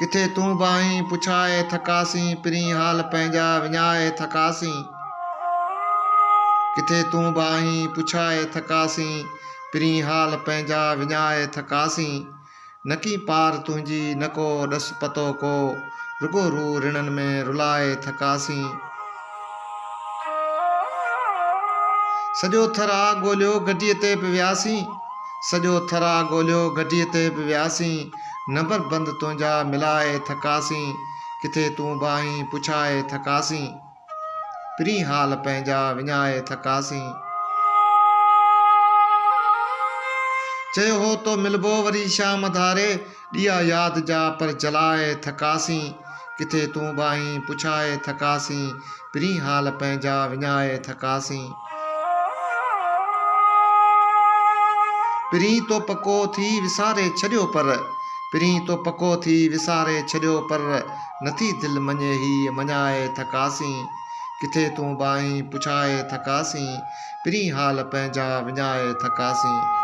किथे तूं बाहीं पुछाए थकासीं, पिरी हाल पंहिंजा विञाए थकासीं। किथे तूं बाहीं पुछाए थकासीं, पिरी हाल पंहिंजा विञाए थकासीं। नकी पार तुंहिंजी न को ॾस पतो को, रुगो रू रिणनि में रुलाए थकासीं। सॼो थरा ॻोल्हियो गड्डीअ ते बि वियासीं, सॼो थरा ॻोल्हियो गड्डीअ ते बि वियासीं। नंबर बंद तुंहिंजा मिलाए थकासीं, किथे तूं बाहीं पुछाए थकासीं। पिरी हाल पंहिंजा विञाए थकासीं। चयो हो तो मिलबो वरी शाम धारे, ॾिया यादि जा पर जलाए थकासीं। किथे तूं बाहीं पुछाए थकासीं, पिरी हाल पंहिंजा विञाए थकासीं। पिरी तो पको थी विसारे छॾियो पर, पिरी तो पको थी विसारे छॾियो पर, नथी दिलि मञे ही मञाए थकासीं। किथे तूं बाहीं पुछाए थकासीं, पिरी हाल पंहिंजा विञाए थकासीं।